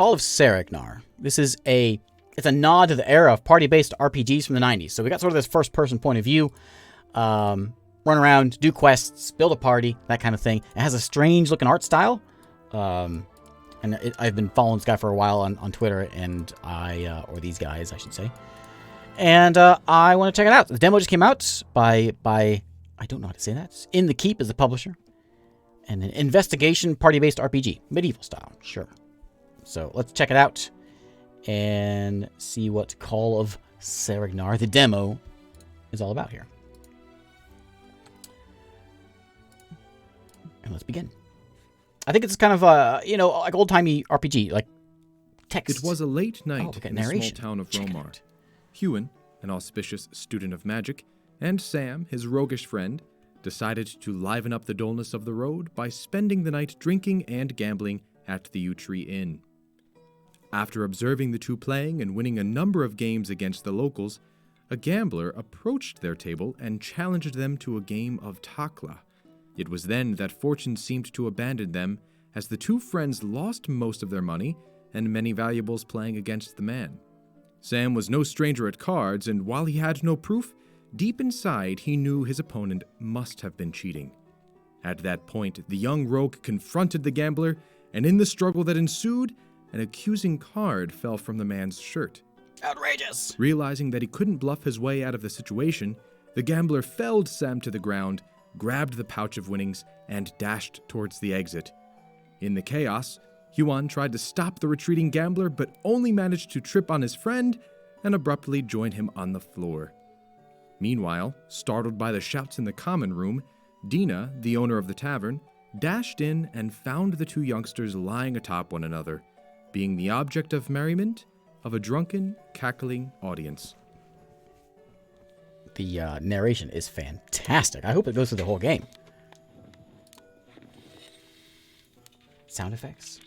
All of Saregnar. This is it's a nod to the era of party-based RPGs from the 90s. So we got sort of this first-person point of view, run around, do quests, build a party, that kind of thing. It has a strange-looking art style, and I've been following this guy for a while on Twitter, and or these guys, I should say. And I want to check it out. The demo just came out by I don't know how to say that. In the Keep is the publisher. And an investigation party-based RPG. Medieval style, sure. So let's check it out and see what Call of Saregnar, the demo, is all about here. And let's begin. I think it's kind of like old-timey RPG, like text. It was a late night in the small town of Check Romar. Huon, an auspicious student of magic, and Sam, his roguish friend, decided to liven up the dullness of the road by spending the night drinking and gambling at the Yew Tree Inn. After observing the two playing and winning a number of games against the locals, a gambler approached their table and challenged them to a game of Takla. It was then that fortune seemed to abandon them, as the two friends lost most of their money and many valuables playing against the man. Sam was no stranger at cards, and while he had no proof, deep inside he knew his opponent must have been cheating. At that point, the young rogue confronted the gambler, and in the struggle that ensued, an accusing card fell from the man's shirt. Outrageous! Realizing that he couldn't bluff his way out of the situation, the gambler felled Sam to the ground, grabbed the pouch of winnings, and dashed towards the exit. In the chaos, Huon tried to stop the retreating gambler, but only managed to trip on his friend and abruptly join him on the floor. Meanwhile, startled by the shouts in the common room, Dina, the owner of the tavern, dashed in and found the two youngsters lying atop one another, being the object of merriment of a drunken, cackling audience. The narration is fantastic. I hope it goes through the whole game. Sound effects.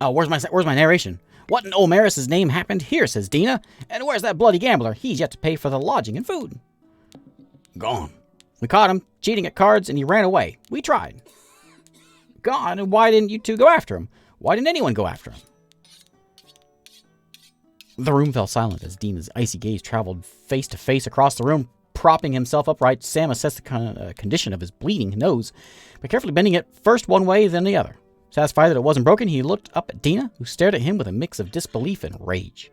Oh, where's my narration? What in Omaris' name happened here, says Dina. And where's that bloody gambler? He's yet to pay for the lodging and food. Gone. We caught him cheating at cards and he ran away. We tried. Gone, and why didn't you two go after him? Why didn't anyone go after him? The room fell silent as Dina's icy gaze traveled face to face across the room. Propping himself upright, Sam assessed the condition of his bleeding nose by carefully bending it first one way, then the other. Satisfied that it wasn't broken, he looked up at Dina, who stared at him with a mix of disbelief and rage.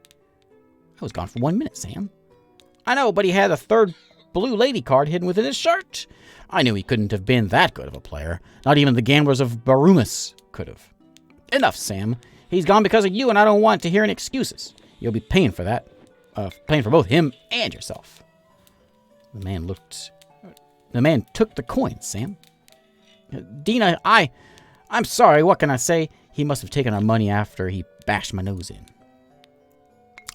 I was gone for 1 minute, Sam. I know, but he had a third blue lady card hidden within his shirt. I knew he couldn't have been that good of a player. Not even the gamblers of Barumas could have. Enough, Sam. He's gone because of you, and I don't want to hear any excuses. You'll be paying for that. Paying for both him and yourself. The man took the coin, Sam. Dina, I'm sorry, what can I say? He must have taken our money after he bashed my nose in.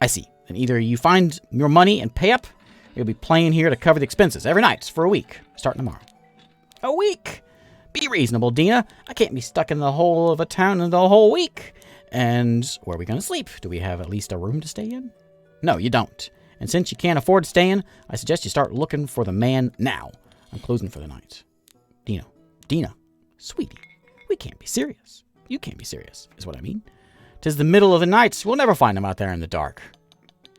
I see. Then either you find your money and pay up, or you'll be playing here to cover the expenses every night for a week, starting tomorrow. A week? Be reasonable, Dina. I can't be stuck in the hole of a town the whole week. And where are we going to sleep? Do we have at least a room to stay in? No, you don't. And since you can't afford to stay in, I suggest you start looking for the man now. I'm closing for the night. Dina, sweetie, we can't be serious. You can't be serious, is what I mean. 'Tis the middle of the night. We'll never find him out there in the dark.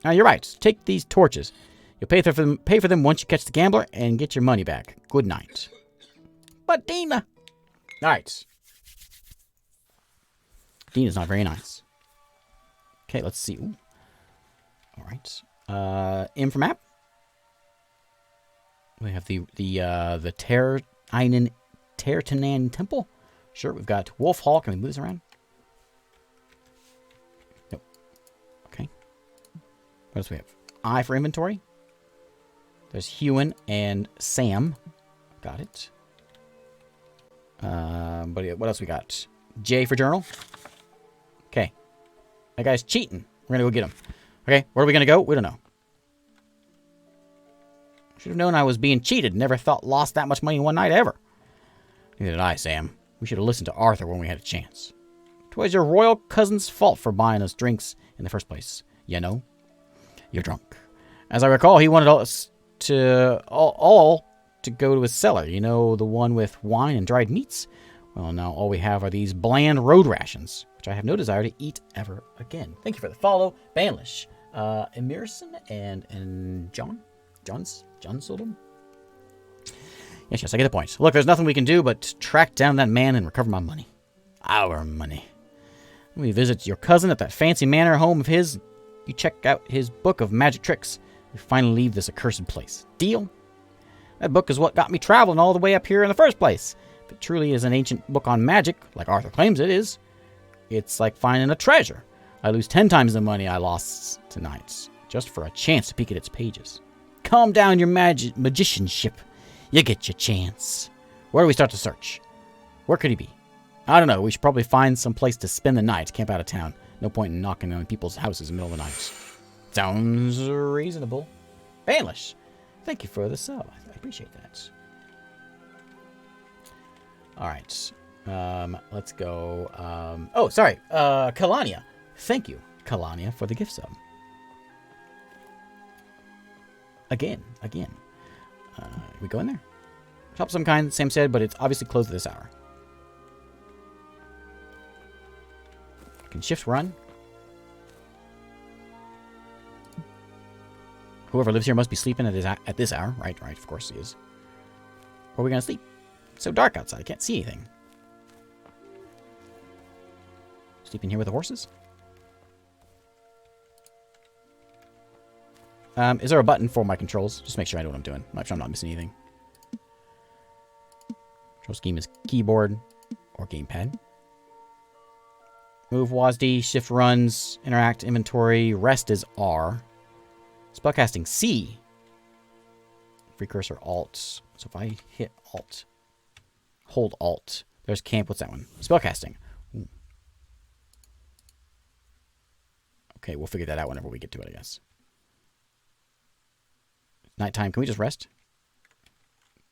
Now, you're right. Take these torches. You'll pay for them once you catch the gambler and get your money back. Good night. But Dina. All right. Dina's not very nice. Okay, let's see. Ooh. All right. Info map. We have the Tertanan Temple. Sure, we've got Wolf Hall. Can we move this around? Nope. Okay. What else we have? I for inventory. There's Huon and Sam. Got it. But what else we got? J for journal. Okay. That guy's cheating. We're going to go get him. Okay, where are we going to go? We don't know. Should have known I was being cheated. Never thought lost that much money in one night ever. Neither did I, Sam. We should have listened to Arthur when we had a chance. 'Twas your royal cousin's fault for buying us drinks in the first place. You know? You're drunk. As I recall, he wanted us to all to go to his cellar. You know, the one with wine and dried meats? Well, now all we have are these bland road rations. which I have no desire to eat ever again. Thank you for the follow, Banlish, Emerson, and John's Solom. Yes, I get the point. Look, there's nothing we can do but track down that man and recover my money. Our money. When we visit your cousin at that fancy manor home of his, you check out his book of magic tricks. We finally leave this accursed place. Deal? That book is what got me traveling all the way up here in the first place. If it truly is an ancient book on magic, like Arthur claims it is, it's like finding a treasure. I lose 10 times the money I lost tonight, just for a chance to peek at its pages. Calm down your magicianship. You get your chance. Where do we start the search? Where could he be? I don't know. We should probably find some place to spend the night. Camp out of town. No point in knocking on people's houses in the middle of the night. Sounds reasonable. Baelish, thank you for the sub. I appreciate that. All right. Let's go. Oh, sorry. Kalania. Thank you, Kalania, for the gift sub. Again. We go in there. Shop of some kind, Sam said, but it's obviously closed at this hour. I can shift run. Whoever lives here must be sleeping at this hour. Right, of course he is. Where are we going to sleep? It's so dark outside, I can't see anything. Sleeping here with the horses? Is there a button for my controls? Just make sure I know what I'm doing. Make sure I'm not missing anything. Control scheme is keyboard or gamepad. Move WASD, shift runs, interact, inventory, rest is R. Spellcasting C. Free cursor Alt. So if I hit Alt, hold Alt. There's camp. What's that one? Spellcasting. Ooh. Okay, we'll figure that out whenever we get to it, I guess. Nighttime. Can we just rest?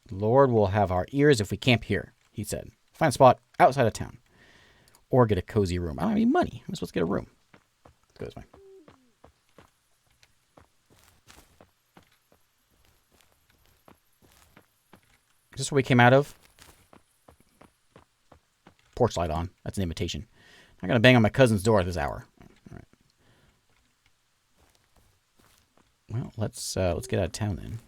Lord will have our ears if we camp here, he said. Find a spot outside of town. Or get a cozy room. I don't have any money. I'm supposed to get a room. Let's go this way. Is this where we came out of? Porch light on. That's an invitation. I'm going to bang on my cousin's door at this hour. All right. Well, let's get out of town then.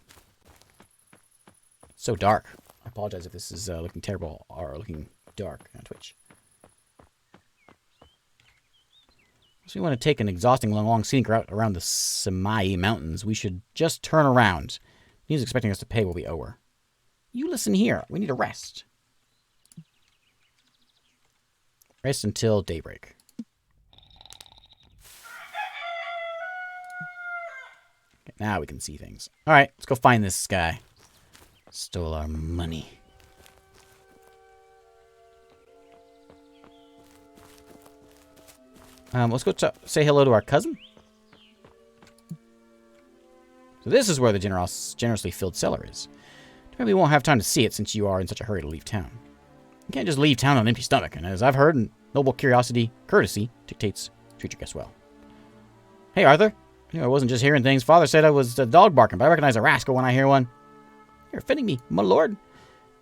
It's so dark. I apologize if this is looking terrible or looking dark on Twitch. So we want to take an exhausting long scenic route around the Samai Mountains. We should just turn around. He's expecting us to pay what we owe her. You listen here. We need a rest. Rest until daybreak. Okay, now we can see things. All right, let's go find this guy. Stole our money. Let's go say hello to our cousin. So this is where the generously filled cellar is. Maybe we won't have time to see it since you are in such a hurry to leave town. You can't just leave town on an empty stomach, and as I've heard, noble courtesy dictates treat your guests well. Hey, Arthur. I wasn't just hearing things. Father said I was a dog barking, but I recognize a rascal when I hear one. You're offending me, my lord.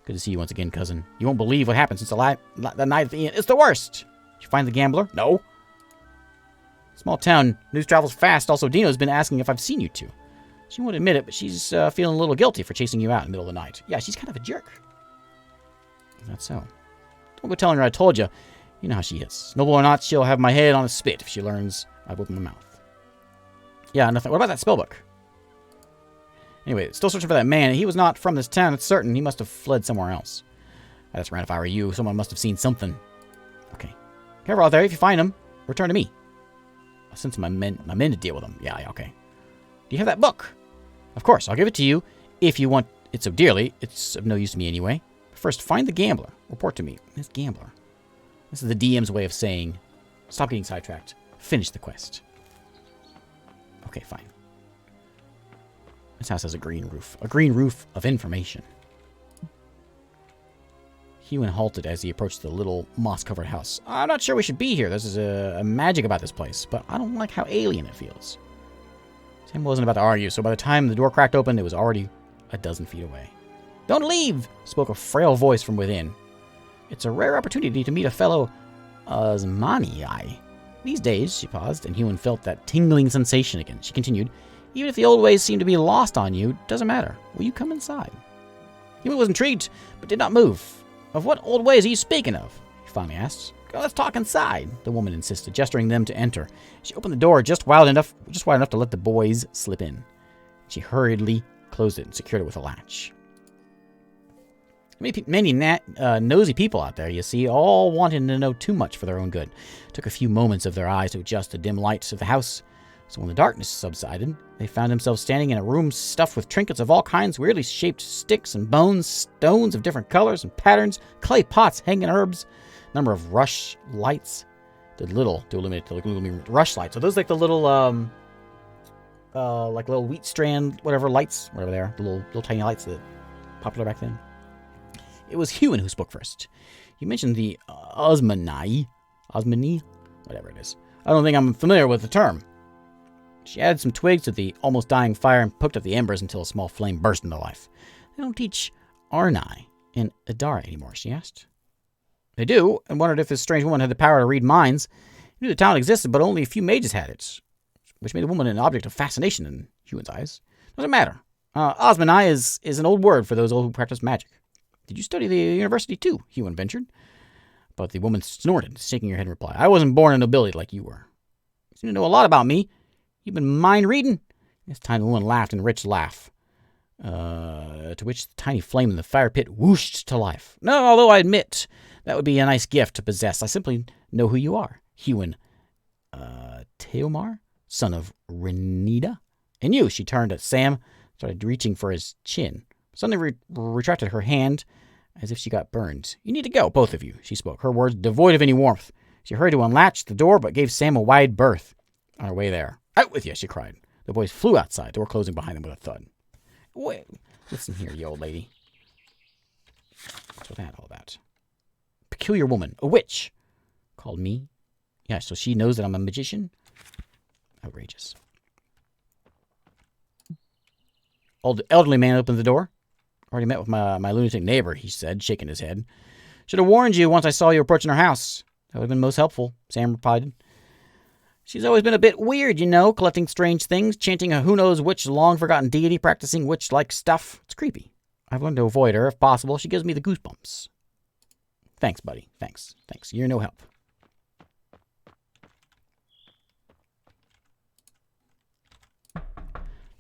Good to see you once again, cousin. You won't believe what happened since the night at the inn. It's the worst. Did you find the gambler? No. Small town. News travels fast. Also, Dino's been asking if I've seen you two. She won't admit it, but she's feeling a little guilty for chasing you out in the middle of the night. Yeah, she's kind of a jerk. Is that so? Don't go telling her I told you. You know how she is. Noble or not, she'll have my head on a spit if she learns I've opened my mouth. Yeah, nothing. What about that spellbook? Anyway, still searching for that man. He was not from this town, it's certain. He must have fled somewhere else. I'd just ran if I were you. Someone must have seen something. Okay. Careful out there. If you find him, return to me. I'll send some my men to deal with him. Yeah, okay. Do you have that book? Of course, I'll give it to you if you want it so dearly. It's of no use to me anyway. First, find the gambler. Report to me. This gambler. This is the DM's way of saying, stop getting sidetracked. Finish the quest. Okay, fine. This house has a green roof. A green roof of information. Hewan halted as he approached the little moss-covered house. I'm not sure we should be here. There's a magic about this place, but I don't like how alien it feels. Sam wasn't about to argue, so by the time the door cracked open, it was already a dozen feet away. Don't leave, spoke a frail voice from within. It's a rare opportunity to meet a fellow Osmanii. These days, she paused, and Hewen felt that tingling sensation again. She continued, even if the old ways seem to be lost on you, doesn't matter. Will you come inside? Hewen was intrigued, but did not move. Of what old ways are you speaking of? He finally asked. Go, let's talk inside, the woman insisted, gesturing them to enter. She opened the door just wide enough to let the boys slip in. She hurriedly closed it and secured it with a latch. Many nosy people out there, you see, all wanting to know too much for their own good. It took a few moments of their eyes to adjust to dim lights of the house. So when the darkness subsided, they found themselves standing in a room stuffed with trinkets of all kinds, weirdly shaped sticks and bones, stones of different colors and patterns, clay pots, hanging herbs, a number of rush lights. To illuminate rush lights. So those like the little, like little wheat strand, whatever lights, whatever they are, the little tiny lights that popular back then. It was Hewen who spoke first. You mentioned the Osmanii, whatever it is. I don't think I'm familiar with the term. She added some twigs to the almost dying fire and poked up the embers until a small flame burst into life. They don't teach Arnai in Adara anymore, she asked. They do, and wondered if this strange woman had the power to read minds. He knew the talent existed, but only a few mages had it, which made the woman an object of fascination in Hewen's eyes. Doesn't matter. Osmanii is an old word for those old who practice magic. Did you study the university too? Hewen ventured. But the woman snorted, shaking her head in reply. I wasn't born in nobility like you were. You seem to know a lot about me. You've been mind reading? This time the woman laughed in a rich laugh, to which the tiny flame in the fire pit whooshed to life. No, although I admit that would be a nice gift to possess. I simply know who you are. Hewen Teomar, son of Renida. And you, she turned at Sam, started reaching for his chin. Suddenly retracted her hand as if she got burned. You need to go, both of you, she spoke, her words devoid of any warmth. She hurried to unlatch the door, but gave Sam a wide berth. On her way there. Out with you, she cried. The boys flew outside, door closing behind them with a thud. Wait, listen here, you old lady. What's that all about? Peculiar woman, a witch, called me. Yeah, so she knows that I'm a magician? Outrageous. Old elderly man opened the door. Already met with my lunatic neighbor, he said, shaking his head. Should have warned you once I saw you approaching her house. That would have been most helpful, Sam replied. She's always been a bit weird, you know, collecting strange things, chanting a who knows which long-forgotten deity, practicing witch-like stuff. It's creepy. I've learned to avoid her, if possible. She gives me the goosebumps. Thanks, buddy. Thanks. You're no help.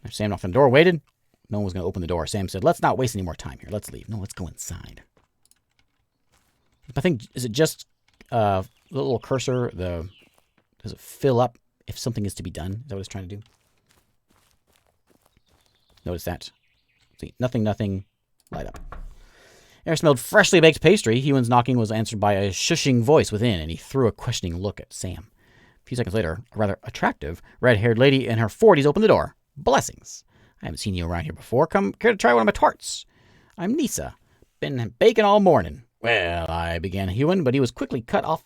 Sam knocked on the door, waited. No one was going to open the door. Sam said, let's not waste any more time here. Let's leave. No, let's go inside. I think, is it just the little cursor, does it fill up if something is to be done? Is that what it's trying to do? Notice that. See, nothing, light up. Air smelled freshly baked pastry. Hewen's knocking was answered by a shushing voice within, and he threw a questioning look at Sam. A few seconds later, a rather attractive, red-haired lady in her 40s opened the door. Blessings. I haven't seen you around here before. Care to try one of my tarts? I'm Nisa. Been baking all morning. Well, I began Hewen, but he was quickly cut off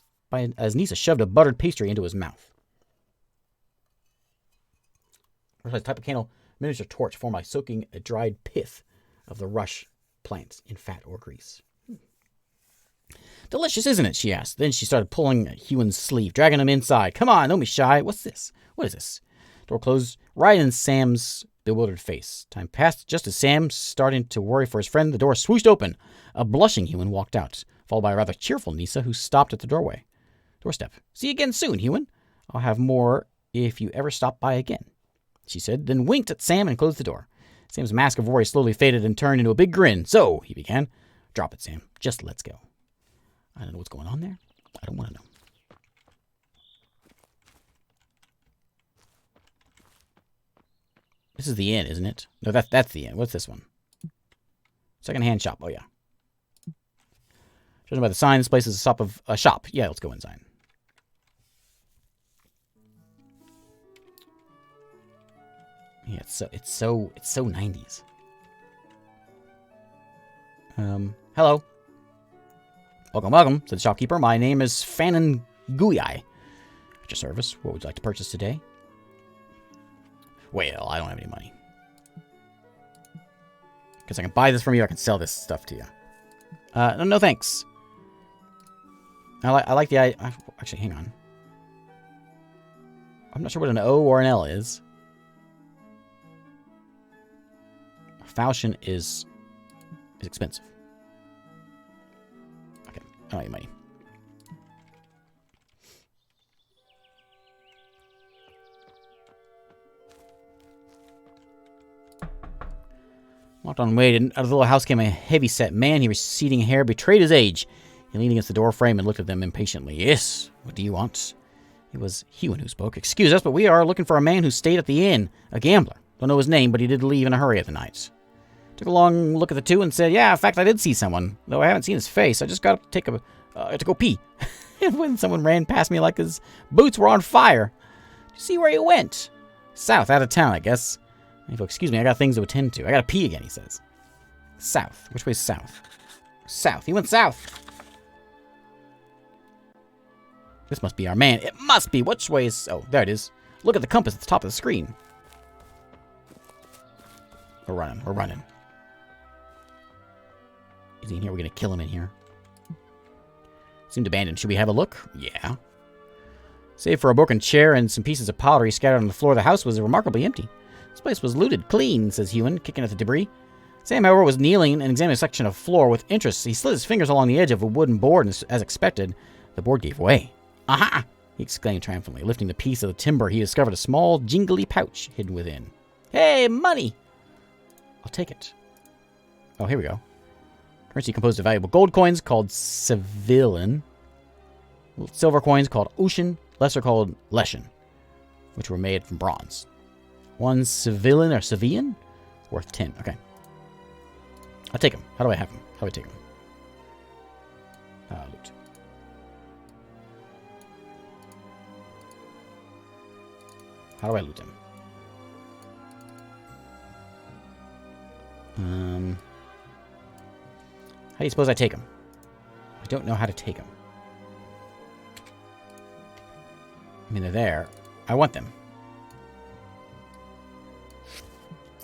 as Nisa shoved a buttered pastry into his mouth. Type of candle, miniature torch formed by soaking a dried pith of the rush plants in fat or grease. Delicious, isn't it? She asked. Then she started pulling at Hewen's sleeve, dragging him inside. Come on, don't be shy. What's this? What is this? Door closed right in Sam's bewildered face. Time passed. Just as Sam started to worry for his friend, the door swooshed open. A blushing Hewen walked out, followed by a rather cheerful Nisa, who stopped at the doorstep. See you again soon, Hewen. I'll have more if you ever stop by again, she said, then winked at Sam and closed the door. Sam's mask of worry slowly faded and turned into a big grin. So, he began. Drop it, Sam. Just let's go. I don't know what's going on there. I don't want to know. This is the inn, isn't it? No, that's the inn. What's this one? Second-hand shop. Oh, yeah. Judging by the sign, this place is a shop. Yeah, let's go inside. Yeah, it's so 90s. Hello. Welcome, said the shopkeeper. My name is Fanon Guyai. At your service. What would you like to purchase today? Well, I don't have any money. Guess I can buy this from you. I can sell this stuff to you. No thanks. I like the idea. Actually, hang on. I'm not sure what an O or an L is. A falchion is expensive. Okay, I don't need money. Walked on way, and out of the little house came a heavy-set man. He receding hair betrayed his age. He leaned against the door frame and looked at them impatiently. Yes, what do you want? It was Hewen who spoke. Excuse us, but we are looking for a man who stayed at the inn. A gambler. Don't know his name, but he did leave in a hurry at the night. Took a long look at the two and said, yeah, in fact, I did see someone. Though I haven't seen his face. I just got to take to go pee. And when someone ran past me like his boots were on fire. Did you see where he went? South, out of town, I guess. Excuse me, I got things to attend to. I gotta pee again, he says. South. Which way's south? South. He went south. This must be our man. It must be. Which way is... Oh, there it is. Look at the compass at the top of the screen. We're running. We're running. Is he in here? We're gonna kill him in here. Seemed abandoned. Should we have a look? Yeah. Save for a broken chair and some pieces of pottery scattered on the floor, the house was remarkably empty. This place was looted clean, says Hewen, kicking at the debris. Sam, however, was kneeling and examining a section of floor with interest. He slid his fingers along the edge of a wooden board, and as expected, the board gave way. Aha! He exclaimed triumphantly. Lifting the piece of the timber, he discovered a small, jingly pouch hidden within. Hey, money! I'll take it. Oh, here we go. Currency composed of valuable gold coins called Civilin, silver coins called Ocean, lesser called Leshen, which were made from bronze. One Civilin or Civian? Worth 10. Okay. I'll take him. How do I have him? How do I take him? Loot. How do I loot him? How do you suppose I take him? I don't know how to take him. I mean, they're there. I want them.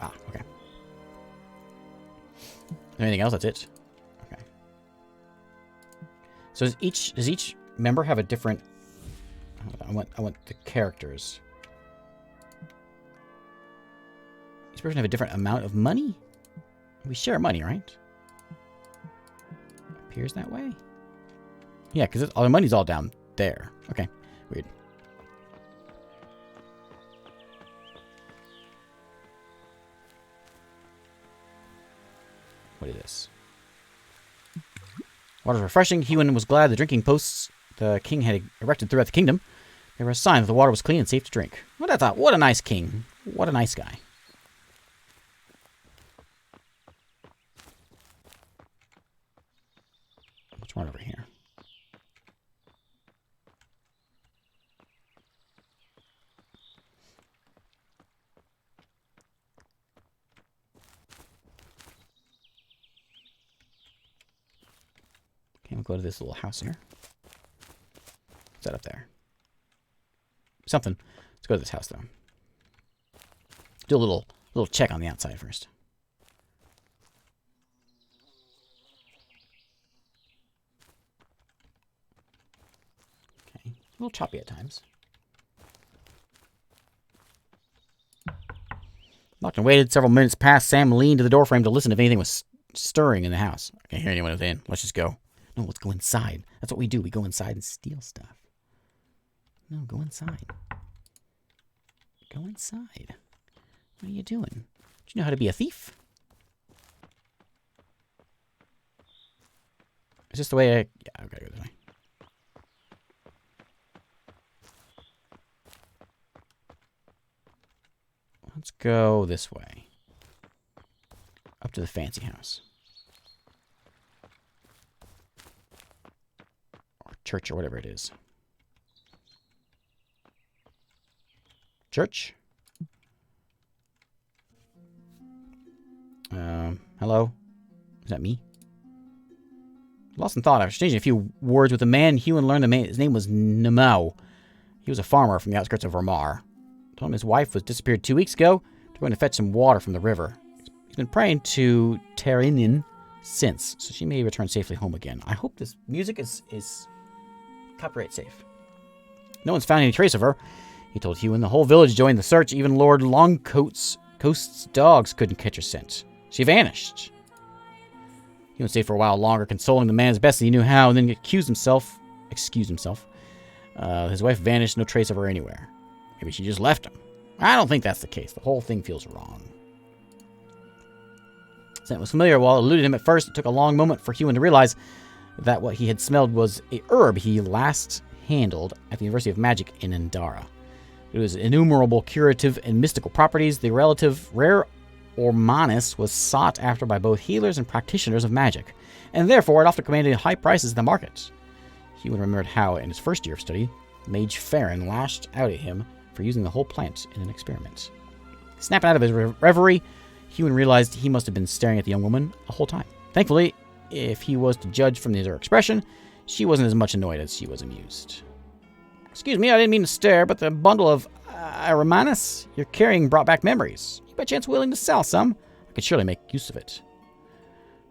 Ah, okay. Anything else? That's it. Okay. So does each member have a different? I want the characters. Each person have a different amount of money. We share money, right? Appears that way. Yeah, because all the money's all down there. Okay, weird. What is this? Water's refreshing. Hewen was glad the drinking posts the king had erected throughout the kingdom. They were a sign that the water was clean and safe to drink. What I thought, what a nice king. What a nice guy. Let's run over here. Okay, we'll go to this little house here. What's that up there? Something. Let's go to this house, though. Do a little check on the outside first. Okay. A little choppy at times. Knocked and waited. Several minutes passed. Sam leaned to the doorframe to listen if anything was stirring in the house. I can't hear anyone within. Let's just go. No, let's go inside. That's what we do. We go inside and steal stuff. No, go inside. Go inside. What are you doing? Do you know how to be a thief? Is this the way I... Yeah, I've got to go this way. Let's go this way. Up to the fancy house. Or church or whatever it is. Church? Hello? Is that me? Lost in thought. After exchanging a few words with the man, Hewen learned his name was Nemau. He was a farmer from the outskirts of Ramar. Told him his wife was disappeared 2 weeks ago. They're going to fetch some water from the river. He's been praying to Terinin since, so she may return safely home again. I hope this music is Copyright safe. No one's found any trace of her, he told Hewen. The whole village joined the search. Even Lord Longcoast's dogs couldn't catch her scent. She vanished. Hewen stayed for a while longer, consoling the man as best as he knew how, and then excused himself. His wife vanished, no trace of her anywhere. Maybe she just left him. I don't think that's the case. The whole thing feels wrong. Scent was familiar. While it eluded him at first, it took a long moment for Hewen to realize that what he had smelled was a herb he last handled at the University of Magic in Endara. It was innumerable curative and mystical properties. The relative rare Ormanis was sought after by both healers and practitioners of magic, and therefore it often commanded high prices in the market. Hewen remembered how, in his first year of study, Mage Farron lashed out at him for using the whole plant in an experiment. Snapping out of his reverie, Hewen realized he must have been staring at the young woman the whole time. Thankfully, if he was to judge from her expression, she wasn't as much annoyed as she was amused. Excuse me, I didn't mean to stare, but the bundle of Romanus you're carrying brought back memories. You by chance willing to sell some? I could surely make use of it.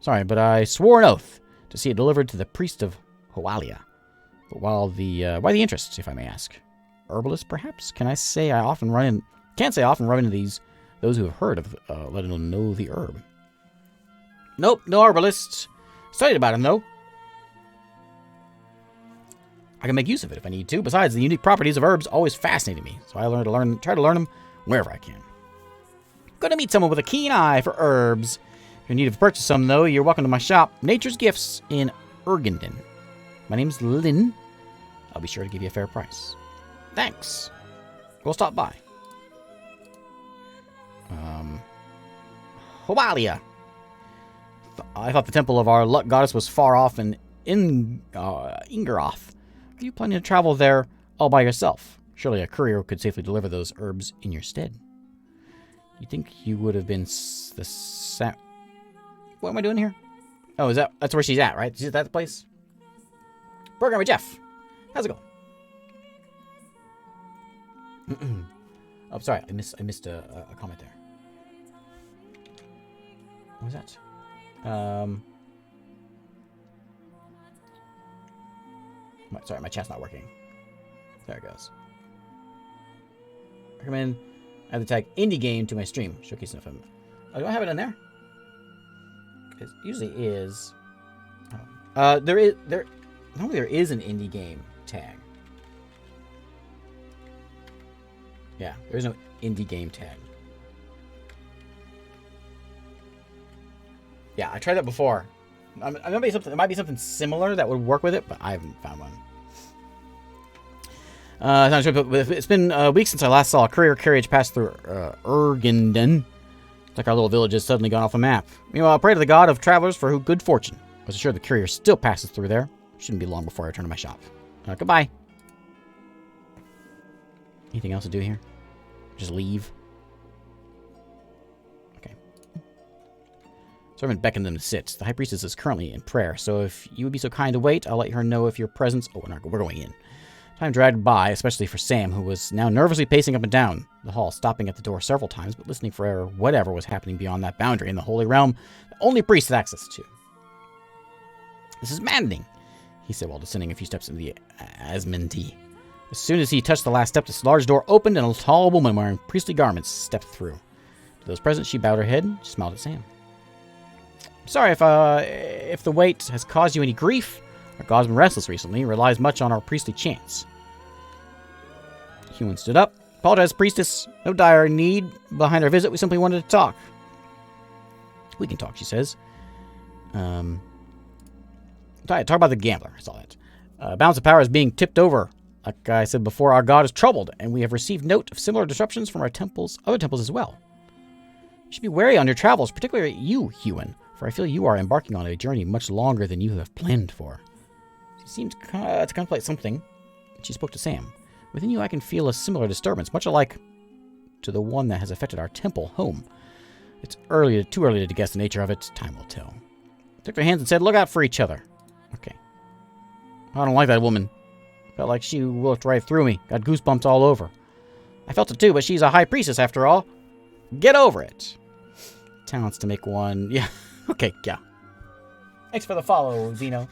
Sorry, but I swore an oath to see it delivered to the priest of Hoalia. But why the interest, if I may ask? Herbalist, perhaps? Can't say I often run into those who have heard of, let alone know the herb. Nope, no herbalists. Studied about him, though. I can make use of it if I need to. Besides, the unique properties of herbs always fascinated me, so I try to learn them wherever I can. Good to meet someone with a keen eye for herbs. If you're in need of purchase some, though, you're welcome to my shop, Nature's Gifts in Ergenden. My name's Lynn. I'll be sure to give you a fair price. Thanks. We'll stop by. Hoalia. I thought the temple of our luck goddess was far off in Ingaroth. Are you planning to travel there all by yourself? Surely a courier could safely deliver those herbs in your stead. You think you would have been What am I doing here? Oh, that's where she's at, right? Is that the place? Programmer Jeff. How's it going? Oh, sorry. I missed a comment there. What was that? Sorry, my chat's not working. There it goes. Recommend add the tag indie game to my stream. Showcasing of him. Oh, do I have it in there? It usually is. Normally there is an indie game tag. Yeah, there's no indie game tag. Yeah, I tried that before. There might be something similar that would work with it, but I haven't found one. It's been weeks since I last saw a courier carriage pass through Ergenden. It's like our little village has suddenly gone off the map. Meanwhile, I pray to the god of travelers for good fortune. I was assured the courier still passes through there. Shouldn't be long before I return to my shop. Goodbye. Anything else to do here? Just leave? Okay. Servant beckoned them to sit. The high priestess is currently in prayer, so if you would be so kind to wait, I'll let her know if your presence... Oh, we're going in. Time dragged by, especially for Sam, who was now nervously pacing up and down the hall, stopping at the door several times, but listening for whatever was happening beyond that boundary in the holy realm that only priests had access to. This is maddening, he said while descending a few steps into the Asmenti. As soon as he touched the last step, this large door opened and a tall woman wearing priestly garments stepped through. To those present, she bowed her head and smiled at Sam. Sorry if the wait has caused you any grief. Our god's been restless recently and relies much on our priestly chants. Hewen stood up. Apologize, priestess. No dire need behind our visit. We simply wanted to talk. We can talk, she says. Talk about the gambler. I saw that. Balance of power is being tipped over. Like I said before, our god is troubled, and we have received note of similar disruptions from our other temples as well. You should be wary on your travels, particularly you, Hewen, for I feel you are embarking on a journey much longer than you have planned for. She seemed to contemplate something. She spoke to Sam. Within you, I can feel a similar disturbance, much alike to the one that has affected our temple home. It's too early to guess the nature of it. Time will tell. Took their hands and said, "Look out for each other." Okay. I don't like that woman. Felt like she looked right through me. Got goosebumps all over. I felt it too, but she's a high priestess after all. Get over it. Talents to make one. Yeah. Okay, yeah. Thanks for the follow, Zeno.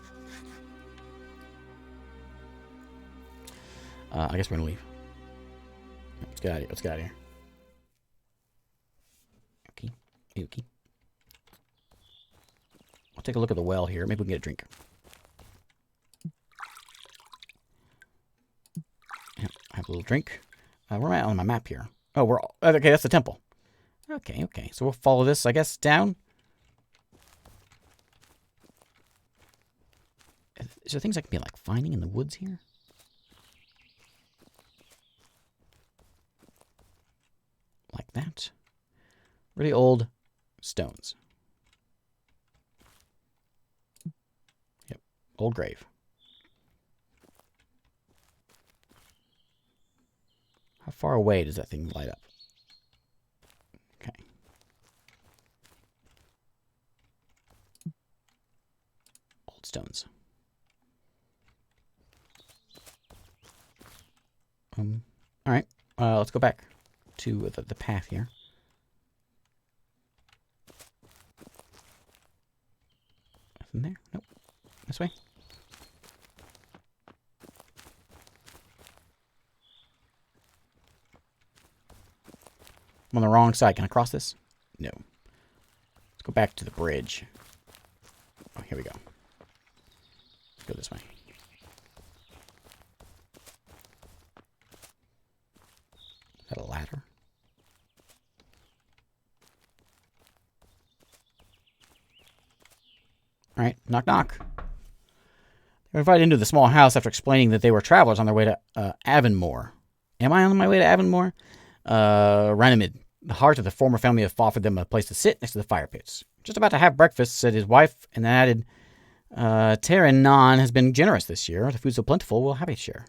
I guess we're gonna leave. Let's get out of here. Let's get out of here. Okay. Okay. I'll take a look at the well here. Maybe we can get a drink. Yeah, have a little drink. Where am I on my map here? Oh, we're okay. That's the temple. Okay, okay. So we'll follow this, I guess, down. Is there things I can be like finding in the woods here? Like that. Really old stones. Yep. Old grave. How far away does that thing light up? Okay. Old stones. All right. Let's go back to the path here. Nothing there? Nope. This way. I'm on the wrong side. Can I cross this? No. Let's go back to the bridge. Oh, here we go. Let's go this way. Is that a ladder? Alright, knock knock. They were invited into the small house after explaining that they were travelers on their way to Avonmore. Am I on my way to Avonmore? Ranimid, the heart of the former family, have offered them a place to sit next to the fire pits. Just about to have breakfast, said his wife, and then added, Terran Nan has been generous this year. The food's so plentiful, we'll happy to share.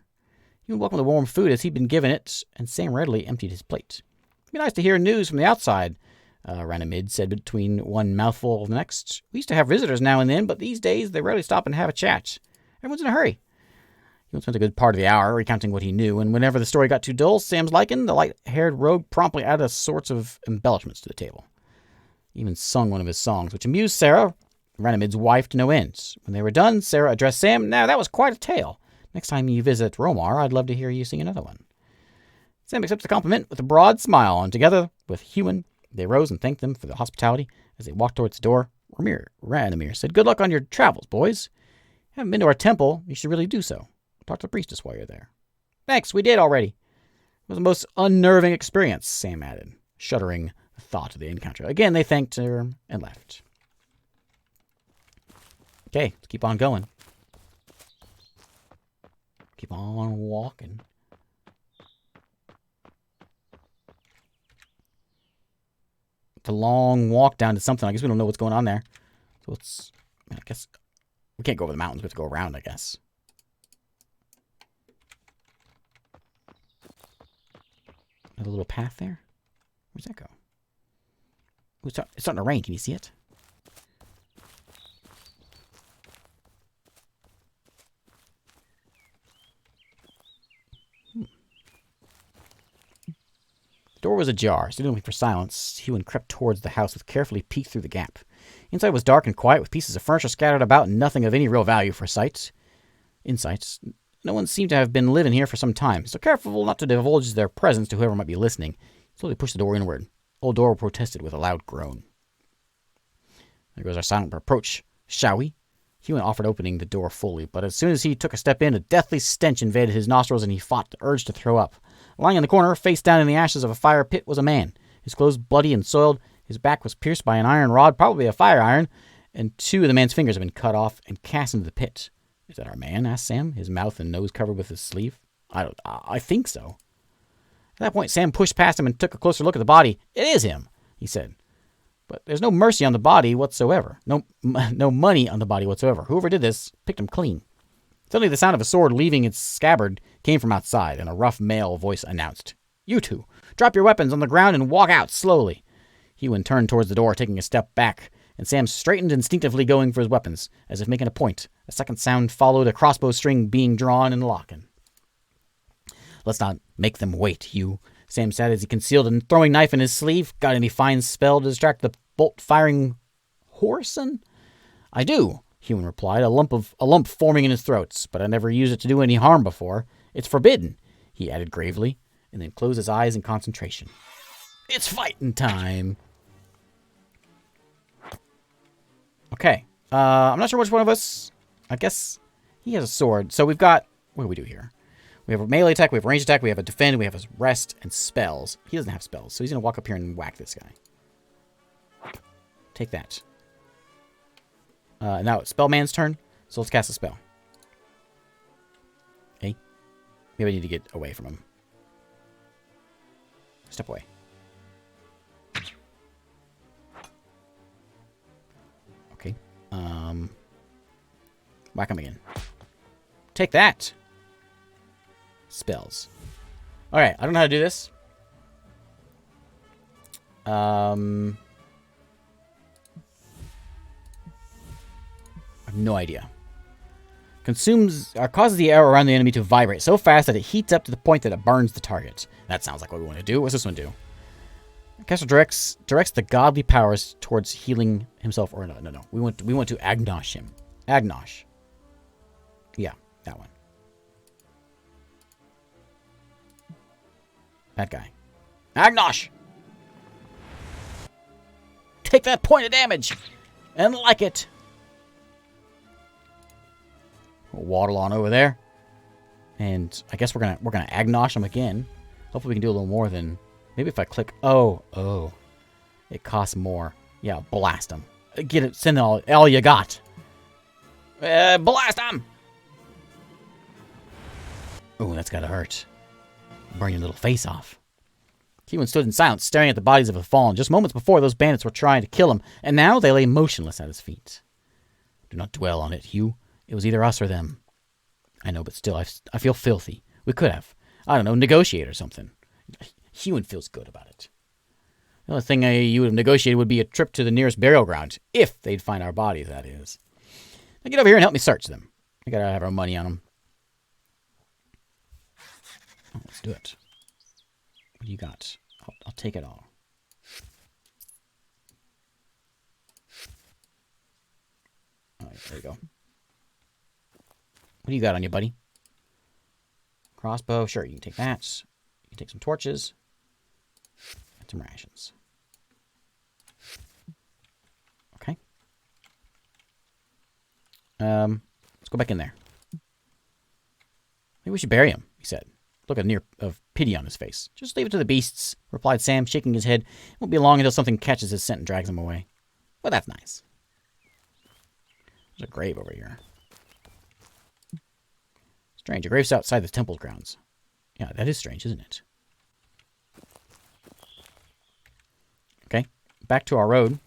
He would welcome the warm food as he'd been given it, and Sam readily emptied his plate. It'd be nice to hear news from the outside, Ranimid said between one mouthful of the next. We used to have visitors now and then, but these days they rarely stop and have a chat. Everyone's in a hurry. He spent a good part of the hour recounting what he knew, and whenever the story got too dull, Sam's liking, the light-haired rogue promptly added all sorts of embellishments to the table. He even sung one of his songs, which amused Sarah, Ranimid's wife, to no end. When they were done, Sarah addressed Sam. Now, that was quite a tale. Next time you visit Romar, I'd love to hear you sing another one. Sam accepts the compliment with a broad smile, and together with Hewen, they rose and thanked them for the hospitality. As they walked towards the door, Ranimir said, Good luck on your travels, boys. You haven't been to our temple, you should really do so. Talk to the priestess while you're there. Thanks, we did already. It was the most unnerving experience, Sam added, shuddering the thought of the encounter. Again, they thanked her and left. Okay, let's keep on going. Keep on walking. It's a long walk down to something. I guess we don't know what's going on there. So it's, I guess, we can't go over the mountains. We have to go around, I guess. Another little path there. Where's that go? Ooh, it's starting to rain. Can you see it? The door was ajar. Signaling for silence, Hewen crept towards the house with carefully peeked through the gap. Inside was dark and quiet, with pieces of furniture scattered about and nothing of any real value for insights. No one seemed to have been living here for some time, so careful not to divulge their presence to whoever might be listening, he slowly pushed the door inward. Old door protested with a loud groan. There goes our silent approach. Shall we? Hewen offered opening the door fully, but as soon as he took a step in, a deathly stench invaded his nostrils and he fought the urge to throw up. Lying in the corner, face down in the ashes of a fire pit, was a man. His clothes bloody and soiled, his back was pierced by an iron rod, probably a fire iron, and 2 of the man's fingers had been cut off and cast into the pit. Is that our man? Asked Sam, his mouth and nose covered with his sleeve. I think so. At that point, Sam pushed past him and took a closer look at the body. It is him, he said. But there's no mercy on the body whatsoever. No money on the body whatsoever. Whoever did this picked him clean. Suddenly, the sound of a sword leaving its scabbard came from outside, and a rough male voice announced, You two, drop your weapons on the ground and walk out slowly. Hewen turned towards the door, taking a step back, and Sam straightened instinctively, going for his weapons, as if making a point. A second sound followed, a crossbow string being drawn and locking. Let's not make them wait, Hugh, Sam said as he concealed a throwing knife in his sleeve. Got any fine spell to distract the bolt-firing Horson? I do, Hewen replied, a lump forming in his throat, but I never used it to do any harm before. It's forbidden. he added gravely, and then closed his eyes in concentration. It's fighting time! Okay. I'm not sure which one of us... I guess he has a sword. So we've got... What do we do here? We have a melee attack, we have a ranged attack, we have a defend, we have a rest, and spells. He doesn't have spells, so he's going to walk up here and whack this guy. Take that. Now it's Spellman's turn, so let's cast a spell. Okay. Maybe I need to get away from him. Step away. Okay. Whack him again. Take that! Spells. Alright, I don't know how to do this. I have no idea. Consumes or causes the arrow around the enemy to vibrate so fast that it heats up to the point that it burns the target. That sounds like what we want to do. What's this one do? Caster directs the godly powers towards healing himself. Or no. We want to agnosh him. Agnosh. Yeah, that one. That guy. Agnosh! Take that point of damage! And like it! We'll waddle on over there. And I guess we're gonna agnosh him again. Hopefully we can do a little more than... Maybe if I click... Oh. It costs more. Yeah, blast him. Get it. Send all you got. Blast him! Oh, that's gotta hurt. Burn your little face off. Kewan stood in silence, staring at the bodies of the fallen. Just moments before, those bandits were trying to kill him, and now they lay motionless at his feet. Do not dwell on it, Hugh. It was either us or them. I know, but still, I feel filthy. We could have, I don't know, negotiate or something. Hewan feels good about it. The only thing you would have negotiated would be a trip to the nearest burial ground, if they'd find our bodies, that is. Now get over here and help me search them. We gotta have our money on them. Oh, let's do it. What do you got? I'll take it all. All right, there you go. What do you got on you, buddy? Crossbow. Sure, you can take that. You can take some torches. And some rations. Okay. Let's go back in there. Maybe we should bury him, he said. Look at of pity on his face. Just leave it to the beasts, replied Sam, shaking his head. It won't be long until something catches his scent and drags him away. Well, that's nice. There's a grave over here. Strange. A grave's outside the temple grounds. Yeah, that is strange, isn't it? Okay. Back to our road.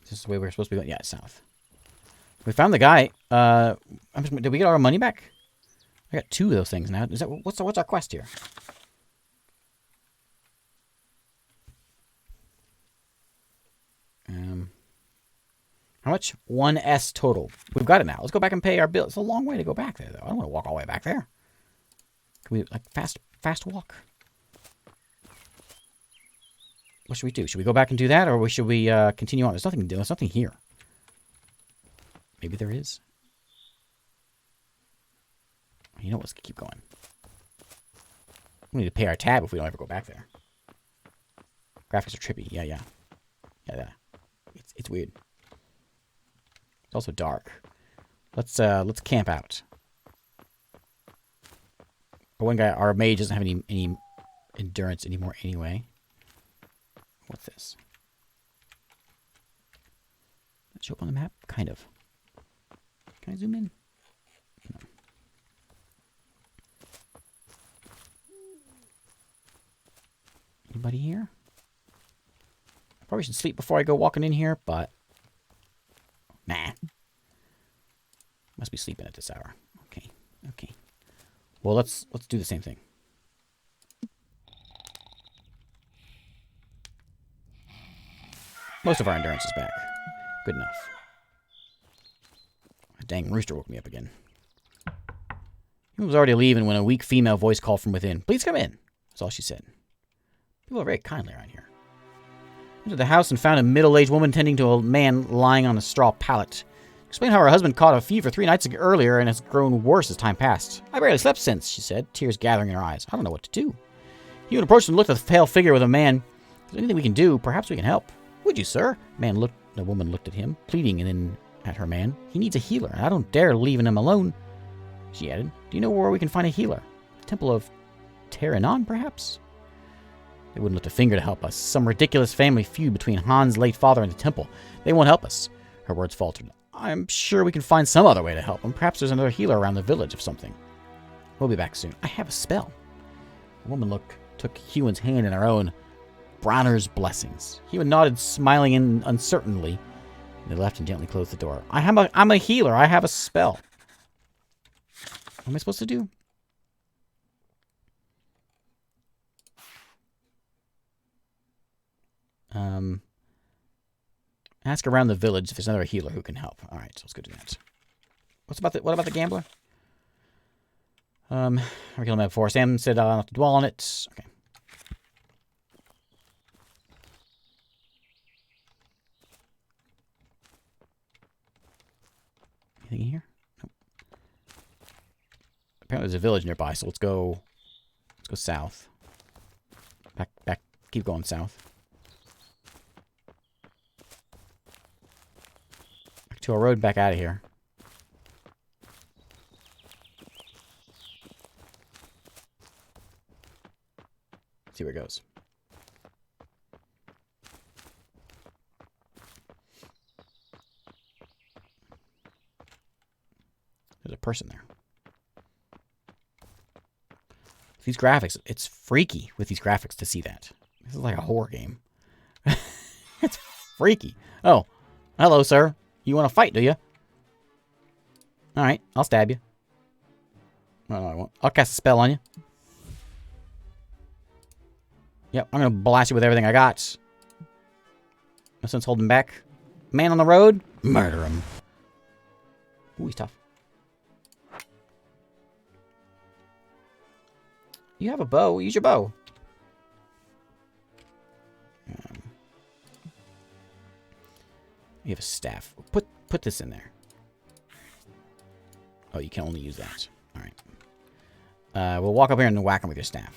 This is the way we're supposed to be going. Yeah, south. We found the guy. Did we get our money back? I got 2 of those things now. Is that what's our quest here? How much? 1S total. We've got it now. Let's go back and pay our bill. It's a long way to go back there, though. I don't want to walk all the way back there. Can we like fast walk? What should we do? Should we go back and do that, or should we continue on? There's nothing to do. There's nothing here. Maybe there is. You know, let's keep going. We need to pay our tab if we don't ever go back there. Graphics are trippy. Yeah. It's weird. It's also dark. Let's camp out. One guy, our mage doesn't have any endurance anymore anyway. What's this? Does it show up on the map? Kind of. Can I zoom in? No. Anybody here? Probably should sleep before I go walking in here, but nah. Must be sleeping at this hour. Okay. Well, let's do the same thing. Most of our endurance is back. Good enough. A dang rooster woke me up again. He was already leaving when a weak female voice called from within. Please come in. That's all she said. People are very kindly around here. Entered the house and found a middle-aged woman tending to a man lying on a straw pallet. Explained how her husband caught a fever 3 nights earlier and has grown worse as time passed. I barely slept since, she said, tears gathering in her eyes. I don't know what to do. He approached and looked at the pale figure with a man. Is there anything we can do? Perhaps we can help. Would you, sir? The woman looked at him, pleading, and then at her man. He needs a healer, and I don't dare leave him alone. She added, do you know where we can find a healer? The Temple of Terranon, perhaps? They wouldn't lift a finger to help us. Some ridiculous family feud between Han's late father and the temple. They won't help us. Her words faltered. I'm sure we can find some other way to help him. Perhaps there's another healer around the village of something. We'll be back soon. I have a spell. The woman took Hewen's hand in her own. Bronner's blessings. Hewen nodded, smiling uncertainly. They left and gently closed the door. I'm a healer. I have a spell. What am I supposed to do? Ask around the village if there's another healer who can help. All right, so let's go do that. What about the gambler? I killed him before. Sam said not to dwell on it. Okay. Anything in here? Nope. Apparently there's a village nearby, so let's go south. Back, keep going south. Back to a road back out of here. See where it goes. There's a person there. These graphics, it's freaky with these graphics to see that. This is like a horror game. It's freaky. Oh, hello, sir. You want to fight, do you? Alright, I'll stab you. No, I won't. I'll cast a spell on you. Yep, I'm going to blast you with everything I got. No sense holding back. Man on the road, murder him. Ooh, he's tough. You have a bow. Use your bow. You have a staff. Put this in there. Oh, you can only use that. All right. We'll walk up here and whack him with your staff.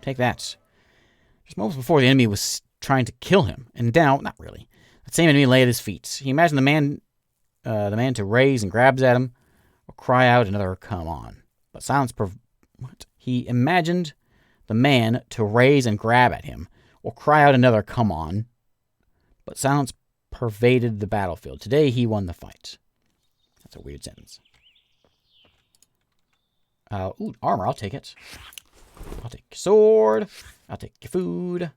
Take that. Just moments before, the enemy was trying to kill him, and now, not really. That same enemy lay at his feet. He imagined the man to raise and grabs at him, or cry out another "come on." But silence. What? He imagined the man to raise and grab at him, or cry out another "come on." But silence pervaded the battlefield. Today he won the fight. That's a weird sentence. Ooh, armor. I'll take it. I'll take your sword. I'll take your food. I'm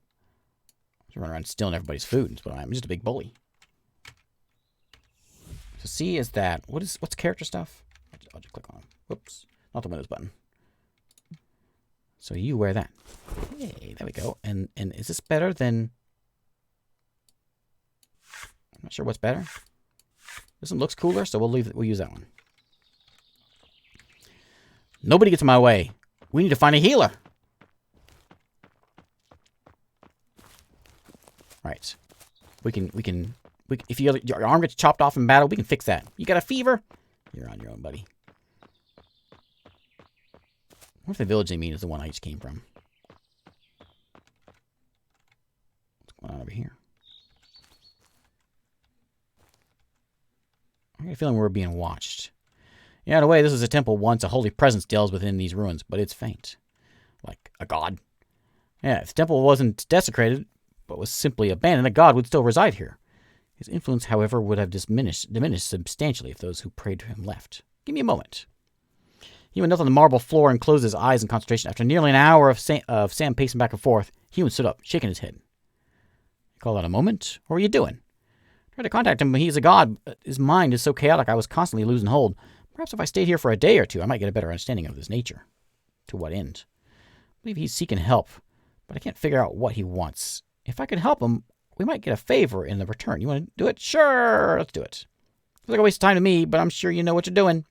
running around stealing everybody's food, but I'm just a big bully. So C is that. What's character stuff? I'll just click on. Whoops. Not the Windows button. So you wear that. Hey, there we go. And is this better than... I'm not sure what's better. This one looks cooler, so we'll use that one. Nobody gets in my way. We need to find a healer. Right. We can if your arm gets chopped off in battle, we can fix that. You got a fever? You're on your own, buddy. What if the village they mean is the one I just came from? What's going on over here? I get a feeling we're being watched. Yeah, in a way, this is a temple once. A holy presence dwells within these ruins, but it's faint. Like a god. Yeah, if the temple wasn't desecrated, but was simply abandoned, a god would still reside here. His influence, however, would have diminished substantially if those who prayed to him left. Give me a moment. He knelt on the marble floor and closed his eyes in concentration. After nearly an hour of Sam pacing back and forth, Hewen stood up, shaking his head. You call that a moment? What were you doing? I tried to contact him, but he's a god. His mind is so chaotic I was constantly losing hold. Perhaps if I stayed here for a day or two, I might get a better understanding of his nature. To what end? I believe he's seeking help, but I can't figure out what he wants. If I could help him, we might get a favor in the return. You want to do it? Sure, let's do it. Feels like a waste of time to me, but I'm sure you know what you're doing.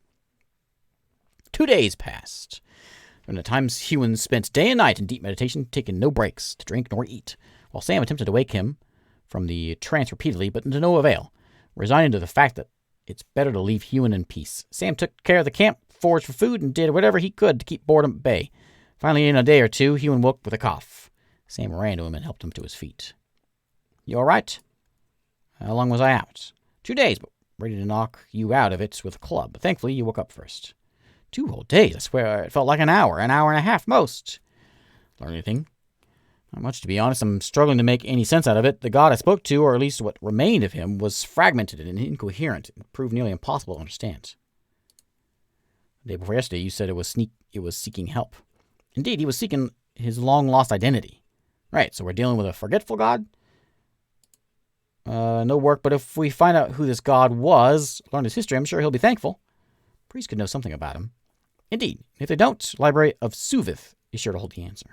2 days passed. During the times Hewen spent day and night in deep meditation, taking no breaks to drink nor eat, while Sam attempted to wake him from the trance repeatedly, but to no avail. Resigning to the fact that it's better to leave Hewen in peace, Sam took care of the camp, foraged for food, and did whatever he could to keep boredom at bay. Finally, in a day or two, Hewen woke with a cough. Sam ran to him and helped him to his feet. You all right? How long was I out? 2 days, but ready to knock you out of it with a club. But thankfully, you woke up first. 2 whole days. I swear it felt like an hour and a half most. Learn anything? Not much, to be honest. I'm struggling to make any sense out of it. The god I spoke to, or at least what remained of him, was fragmented and incoherent. It proved nearly impossible to understand. The day before yesterday, you said it was seeking help. Indeed, he was seeking his long-lost identity. Right, so we're dealing with a forgetful god? No work, but if we find out who this god was, learn his history, I'm sure he'll be thankful. Priests could know something about him. Indeed, if they don't, Library of Suvith is sure to hold the answer.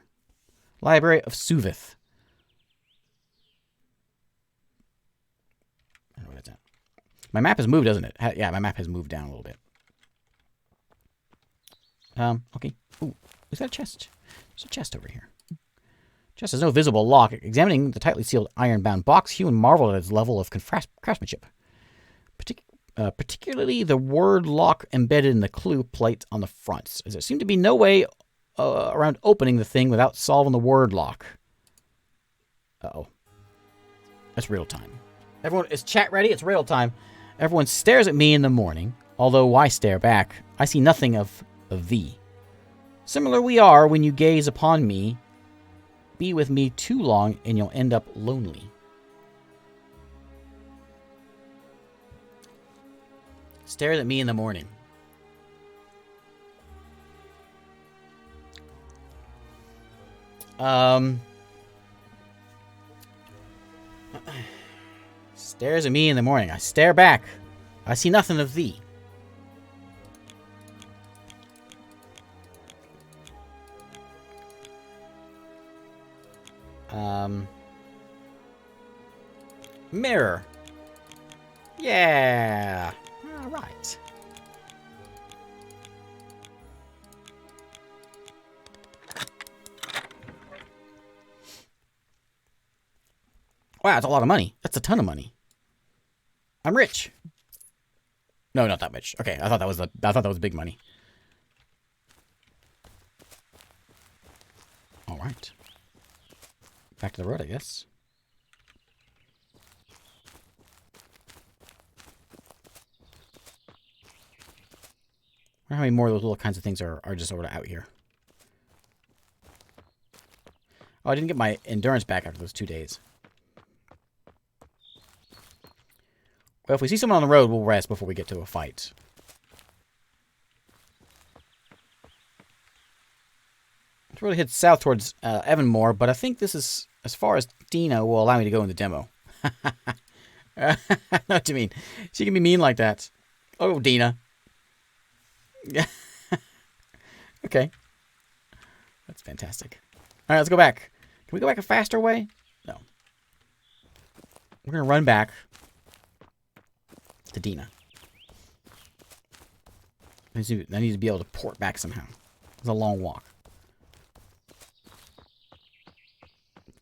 Library of Suvith. I don't know what that's at. My map has moved, doesn't it? Yeah, my map has moved down a little bit. Okay. Ooh, is that a chest? There's a chest over here. Chest has no visible lock. Examining the tightly sealed iron-bound box, Hewen marveled at its level of craftsmanship. Particularly the word lock embedded in the clue plate on the front, as there seemed to be no way around opening the thing without solving the word lock. Uh-oh. That's real time. Everyone, is chat ready? It's real time. Everyone stares at me in the morning, although I stare back. I see nothing of thee. Similar we are when you gaze upon me. Be with me too long and you'll end up lonely. Stares at me in the morning. Stares at me in the morning. I stare back. I see nothing of thee. Mirror. Yeah. All right. Wow, that's a lot of money. That's a ton of money. I'm rich. No, not that much. Okay, I thought that was big money. All right. Back to the road, I guess. I wonder how many more of those little kinds of things are just sort of out here. Oh, I didn't get my endurance back after those 2 days. Well, if we see someone on the road, we'll rest before we get to a fight. Let's really head south towards Evanmore, but I think this is as far as Dina will allow me to go in the demo. I know what you mean. She can be mean like that. Oh, Dina. Yeah. Okay. That's fantastic. All right, let's go back. Can we go back a faster way? No. We're going to run back to Dina. I need to be able to port back somehow. It's a long walk.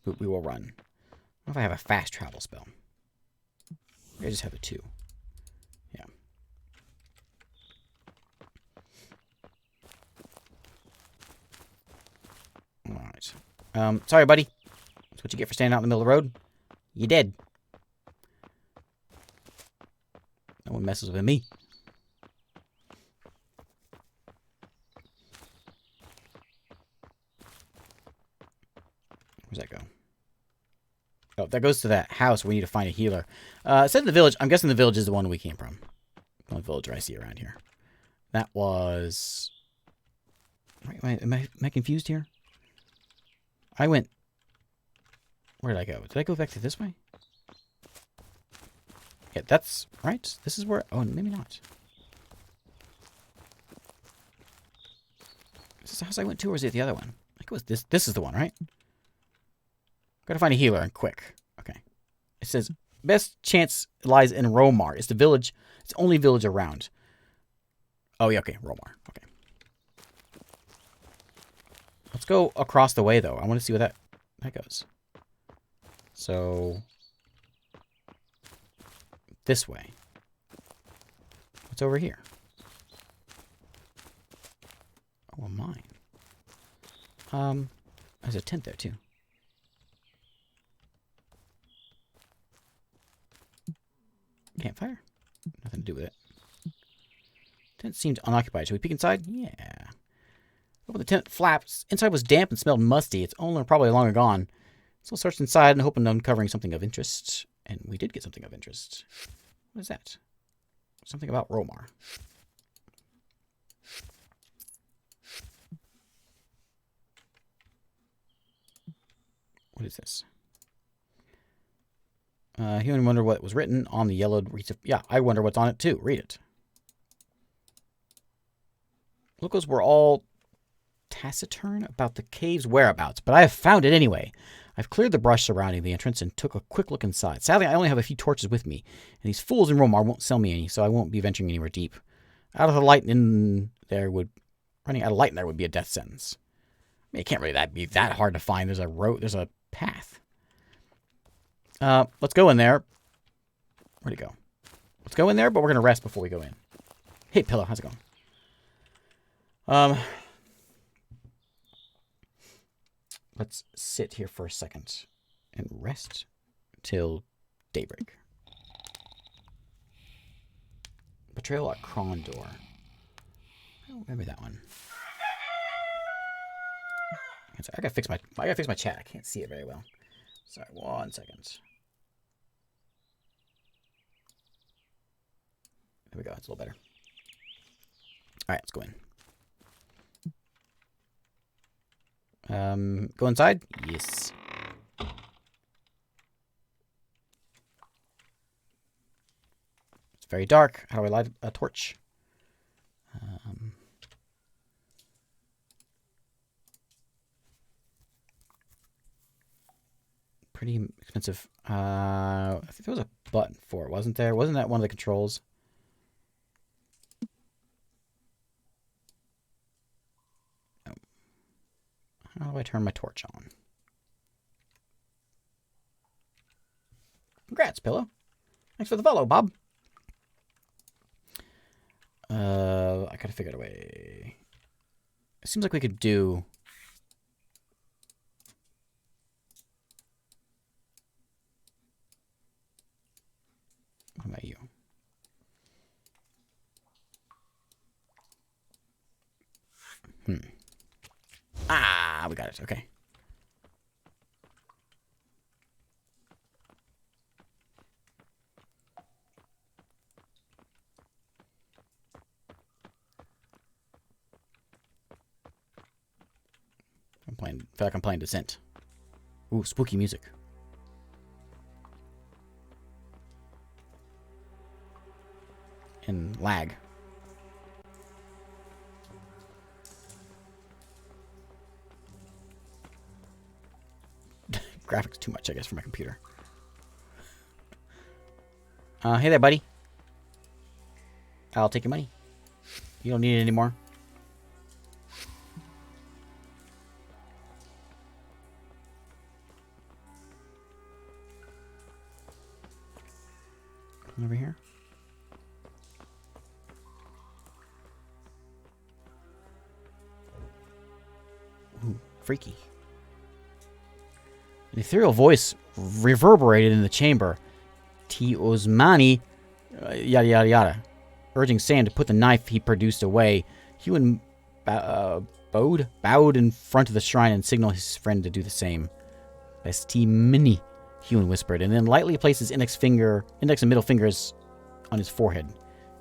But we will run. I don't know if I have a fast travel spell. I just have a 2. Yeah. Alright. Sorry, buddy. That's what you get for standing out in the middle of the road. You dead. No one messes with me. Where's that go? Oh, that goes to that house where we need to find a healer. It said the village. I'm guessing the village is the one we came from. The only villager I see around here. That was... Wait, am I confused here? I went... Where did I go? Did I go back to this way? Yeah, that's... Right? This is where... Oh, maybe not. Is this the house I went to, or is it the other one? I think it was this. This is the one, right? Gotta find a healer and quick. Okay. It says, best chance lies in Romar. It's the village. It's the only village around. Oh, yeah, okay. Romar. Okay. Let's go across the way, though. I want to see where that goes. So, this way. What's over here? Oh, a mine. There's a tent there, too. Campfire? Nothing to do with it. Tent seemed unoccupied. Should we peek inside? Yeah. Open the tent flaps. Inside was damp and smelled musty. Its owner probably long gone. So I searched inside and hoping uncovering something of interest. And we did get something of interest. What is that? Something about Romar. What is this? Human wonder what was written on the yellowed wreath of... Yeah, I wonder what's on it too. Read it. Locals were all taciturn about the cave's whereabouts, but I have found it anyway. I've cleared the brush surrounding the entrance and took a quick look inside. Sadly, I only have a few torches with me, and these fools in Romar won't sell me any, so I won't be venturing anywhere deep. Out of the light in there would... Running out of light in there would be a death sentence. I mean, it can't really be that hard to find. There's a road, there's a path. Let's go in there. Where'd it go? Let's go in there, but we're gonna rest before we go in. Hey, Pillow, how's it going? Let's sit here for a second and rest till daybreak. Betrayal at Krondor. I don't remember that one. I gotta fix my chat. I can't see it very well. Sorry, 1 second. There we go. It's a little better. All right, let's go in. Go inside? Yes. It's very dark. How do I light a torch? Pretty expensive. I think there was a button for it, wasn't there? Wasn't that one of the controls? Oh. How do I turn my torch on? Congrats, Pillow. Thanks for the follow, Bob. I gotta figure out a way. It seems like we could do... What about you? Ah, we got it. Okay. I feel like I'm playing Descent. Ooh, spooky music. And lag. Graphics too much, I guess, for my computer. Hey there, buddy. I'll take your money. You don't need it anymore. Over here. Ooh, freaky. An ethereal voice reverberated in the chamber. T. Osmani, yada yada yada, urging Sam to put the knife he produced away. Hewan bowed in front of the shrine and signaled his friend to do the same. St. Mini, Hewan whispered, and then lightly placed his index and middle fingers on his forehead.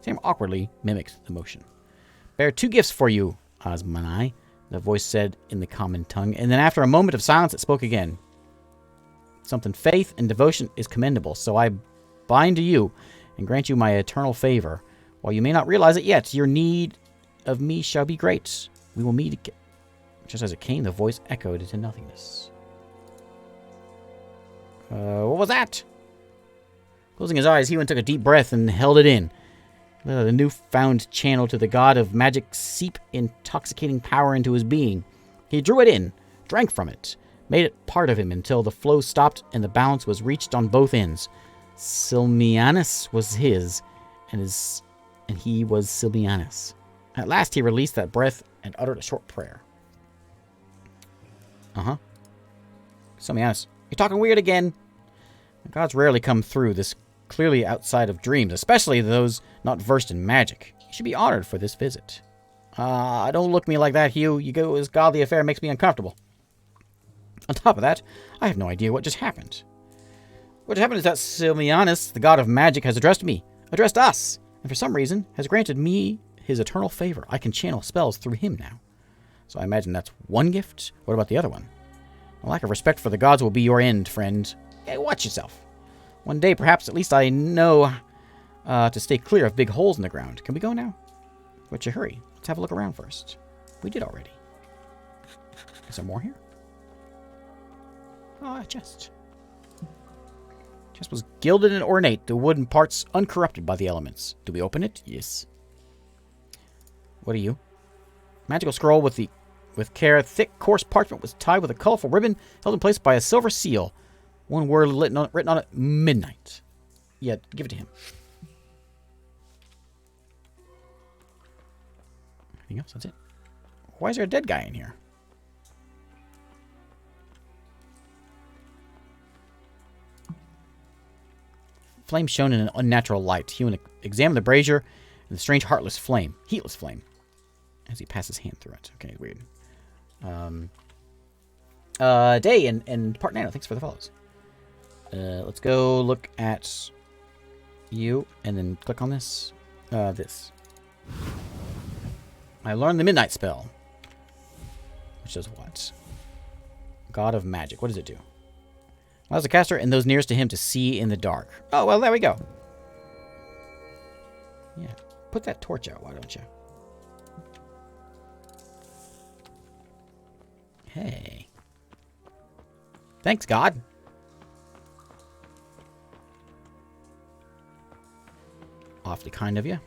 Sam awkwardly mimicked the motion. Bear 2 gifts for you, Osmani, the voice said in the common tongue, and then after a moment of silence it spoke again. Something faith and devotion is commendable, so I bind to you and grant you my eternal favor. While you may not realize it yet, your need of me shall be great. We will meet again. Just as it came, the voice echoed into nothingness. What was that? Closing his eyes, Hewan took a deep breath and held it in. Let the newfound channel to the god of magic seep intoxicating power into his being. He drew it in, drank from it, made it part of him until the flow stopped and the balance was reached on both ends. Silmianus was his, and he was Silmianus. At last he released that breath and uttered a short prayer. Silmianus, you're talking weird again. The gods rarely come through this clearly outside of dreams, especially those not versed in magic. You should be honored for this visit. Don't look at me like that, Hugh. This godly affair makes me uncomfortable. On top of that, I have no idea what just happened. What happened is that Silmianus, the god of magic, has addressed us, and for some reason has granted me his eternal favor. I can channel spells through him now. So I imagine that's one gift. What about the other one? A lack of respect for the gods will be your end, friend. Hey, watch yourself. One day, perhaps, at least I know to stay clear of big holes in the ground. Can we go now? What's your hurry? Let's have a look around first. We did already. Is there more here? Oh, a chest. Chest was gilded and ornate, the wooden parts uncorrupted by the elements. Do we open it? Yes. What are you? Magical scroll with care. Thick, coarse parchment was tied with a colorful ribbon, held in place by a silver seal. One word written on it, midnight. Yeah, give it to him. Anything else? That's it. Why is there a dead guy in here? Flame shone in an unnatural light. Hugh examined the brazier and the strange heatless flame, as he passed his hand through it. Okay, weird. Day and Part Nano, thanks for the follows. Let's go look at you and then click on this. This. I learned the Midnight Spell. Which does what? God of Magic. What does it do? Allows the caster and those nearest to him to see in the dark. Oh, well, there we go. Yeah. Put that torch out, why don't you? Hey. Thanks, God. Awfully kind of you.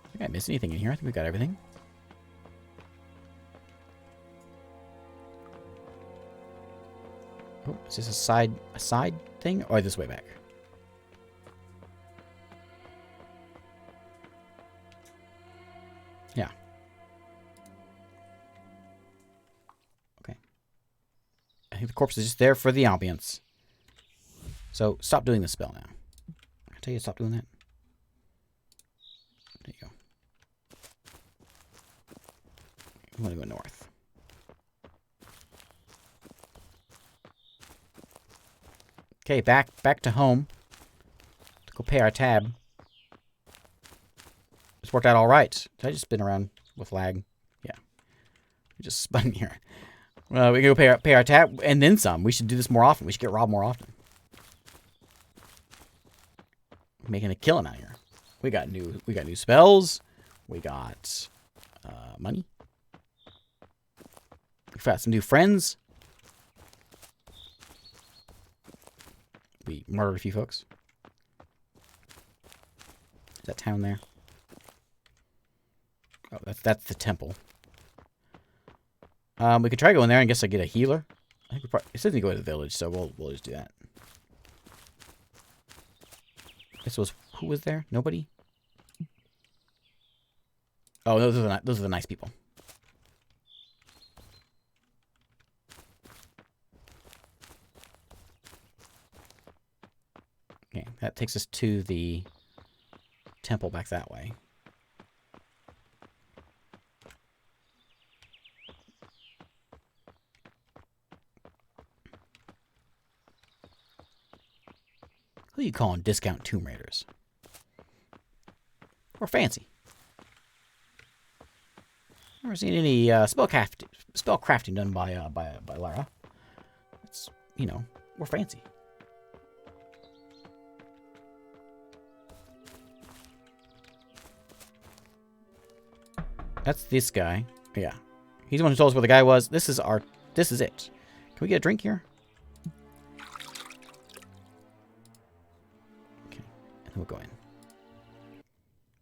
I think I missed anything in here. I think we got everything. Oh, is this a side thing? Or this way back? Yeah. Okay. I think the corpse is just there for the ambience. So, stop doing the spell now. I tell you to stop doing that. There you go. I want to go north. Okay, back to home. To go pay our tab. It's worked out all right. Did I just spin around with lag? Yeah. We just spun here. Well, we can go pay our tab and then some. We should do this more often. We should get robbed more often. We're making a killing out here. We got new spells. We got money. We got some new friends. We murdered a few folks. Is that town there? Oh, that's the temple. We could try going there and guess I get a healer. I think we probably, it says to go to the village, so we'll just do that. This was who was there? Nobody. Oh, those are the nice people. Okay, that takes us to the temple back that way. Who are you calling discount Tomb Raiders? Or fancy? Never seen any spell crafting done by Lara. It's, you know, we're fancy. That's this guy. Yeah. He's the one who told us where the guy was. This is it. Can we get a drink here? Okay. And then we'll go in.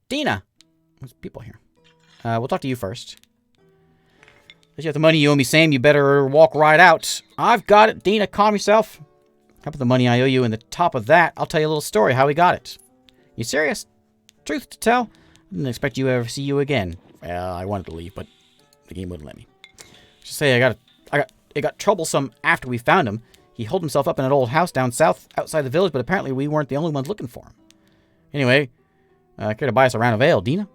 Dina! There's people here. We'll talk to you first. If you have the money you owe me, Sam, you better walk right out. I've got it. Dina, calm yourself. How about the money I owe you, and the top of that, I'll tell you a little story how we got it. You serious? Truth to tell, I didn't expect you ever see you again. Well, I wanted to leave, but the game wouldn't let me. Just say it got troublesome after we found him. He holed himself up in an old house down south outside the village, but apparently we weren't the only ones looking for him. Anyway, care to buy us a round of ale, Dina?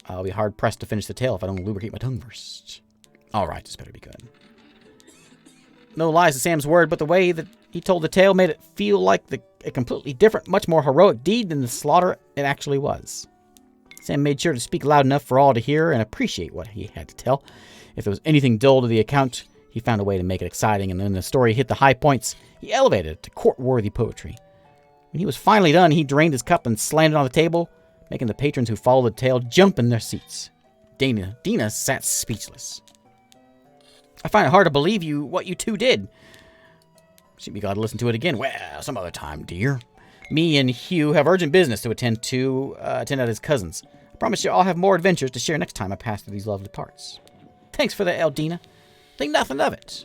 I'll be hard-pressed to finish the tale if I don't lubricate my tongue first. All right, this better be good. No lies to Sam's word, but the way that he told the tale made it feel like a completely different, much more heroic deed than the slaughter it actually was. Sam made sure to speak loud enough for all to hear and appreciate what he had to tell. If there was anything dull to the account, he found a way to make it exciting, and when the story hit the high points, he elevated it to court-worthy poetry. When he was finally done, he drained his cup and slammed it on the table, making the patrons who followed the tale jump in their seats. Dina sat speechless. I find it hard to believe what you two did. See, we gotta listen to it again. Well, some other time, dear. Me and Hugh have urgent business to attend at his cousin's. I promise you I'll have more adventures to share next time I pass through these lovely parts. Thanks for the ale, Dina. Think nothing of it.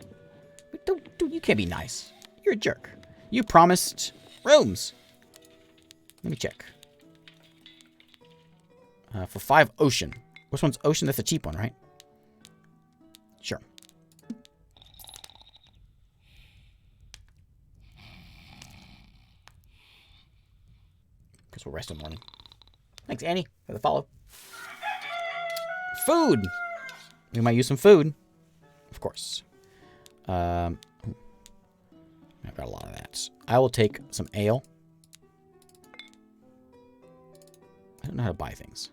Dude, you can't be nice. You're a jerk. You promised rooms. Let me check. For 5 ocean. Which one's ocean? That's the cheap one, right? Sure. Guess we'll rest in the morning. Thanks, Annie, for the follow. Food! We might use some food. Of course. I've got a lot of that. I will take some ale. I don't know how to buy things.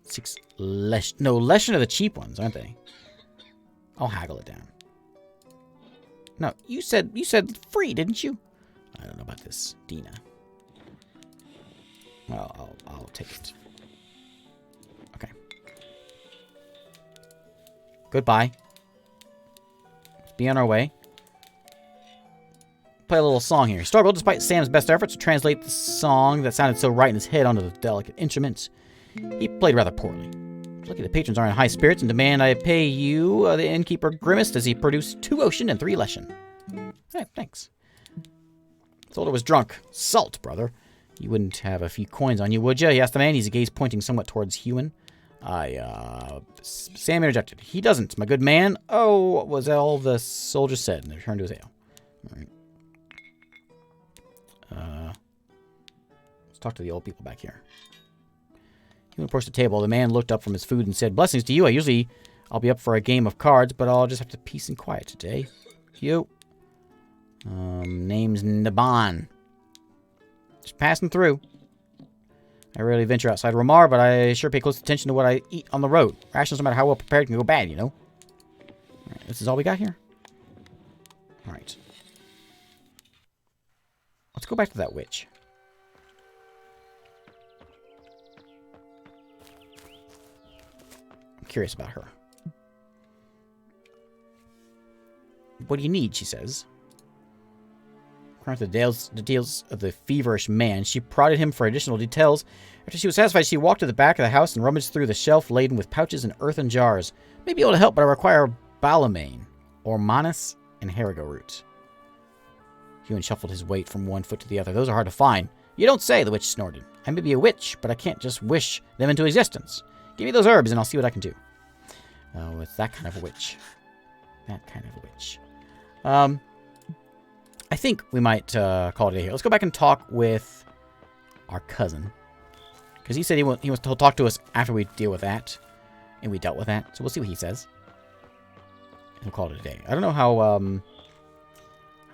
6 lesh. No, leshen are the cheap ones, aren't they? I'll haggle it down. No, you said free, didn't you? I don't know about this, Dina. Well, I'll take it. Okay. Goodbye. Let's be on our way. Play a little song here. Struggled despite Sam's best efforts to translate the song that sounded so right in his head onto the delicate instruments. He played rather poorly. Lucky the patrons are in high spirits and demand I pay you. The innkeeper grimaced as he produced 2 ocean and 3 leshen. Hey, thanks. Thought I was drunk. Salt, brother. You wouldn't have a few coins on you, would you? He asked the man, his gaze pointing somewhat towards Hewan. Sam interjected. He doesn't, my good man. Oh, what was all the soldier said? And they returned to his ale. All right. Let's talk to the old people back here. Hewan approached the table. The man looked up from his food and said, blessings to you. I'll be up for a game of cards, but I'll just have to peace and quiet today. You. Name's Naban. Just passing through. I rarely venture outside Ramar, but I sure pay close attention to what I eat on the road. Rations, no matter how well prepared, can go bad, you know. All right, this is all we got here? All right. Let's go back to that witch. I'm curious about her. What do you need, she says. The details of the feverish man. She prodded him for additional details. After she was satisfied, she walked to the back of the house and rummaged through the shelf laden with pouches and earthen jars. May be able to help, but I require balamane, ormanis, and harigo root. Hewan shuffled his weight from one foot to the other. Those are hard to find. You don't say, the witch snorted. I may be a witch, but I can't just wish them into existence. Give me those herbs and I'll see what I can do. Oh, it's that kind of a witch. That kind of a witch. I think we might call it a day here. Let's go back and talk with our cousin. Because he said he'll talk to us after we deal with that. And we dealt with that. So we'll see what he says. And we'll call it a day. I don't know how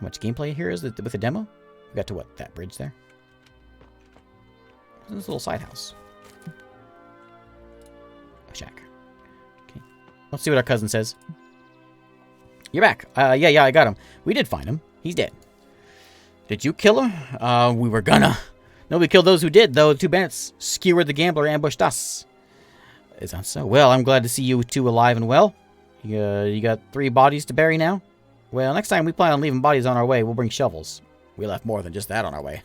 much gameplay here is with the demo. We got to what? That bridge there? This little side house. A shack. Okay. Let's see what our cousin says. You're back. Yeah, I got him. We did find him. He's dead. Did you kill him? We were gonna. Nobody killed those who did, though. The 2 bandits skewered the gambler and ambushed us. Is that so? Well, I'm glad to see you 2 alive and well. You got 3 bodies to bury now? Well, next time we plan on leaving bodies on our way, we'll bring shovels. We left more than just that on our way.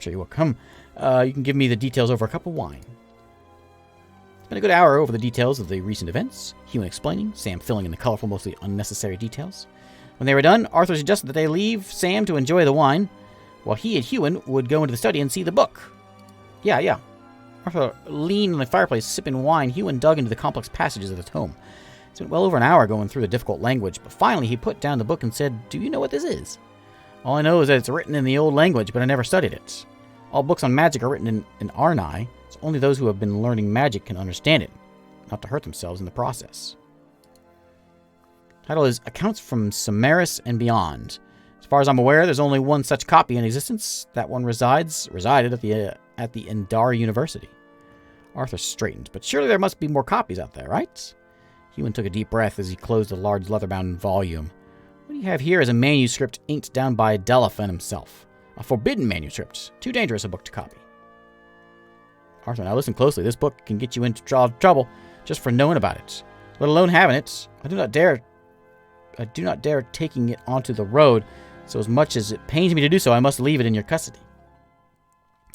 Sure you will. Come, you can give me the details over a cup of wine. It's been a good hour over the details of the recent events. Hewen explaining, Sam filling in the colorful, mostly unnecessary details. When they were done, Arthur suggested that they leave Sam to enjoy the wine, while he and Hewen would go into the study and see the book. Yeah. Arthur leaned on the fireplace, sipping wine. Hewen dug into the complex passages of the tome. It spent well over an hour going through the difficult language, but finally he put down the book and said, "Do you know what this is?" "All I know is that it's written in the old language, but I never studied it. All books on magic are written in Arnai, so only those who have been learning magic can understand it, not to hurt themselves in the process." Title is Accounts from Samaris and Beyond. As far as I'm aware, there's only one such copy in existence. That one resided at the Endara University. Arthur straightened, but surely there must be more copies out there, right? Hewen took a deep breath as he closed the large leather-bound volume. What you have here is a manuscript inked down by Delaphan himself. A forbidden manuscript. Too dangerous a book to copy. Arthur, now listen closely. This book can get you into trouble just for knowing about it, let alone having it. I do not dare taking it onto the road, so as much as it pains me to do so, I must leave it in your custody.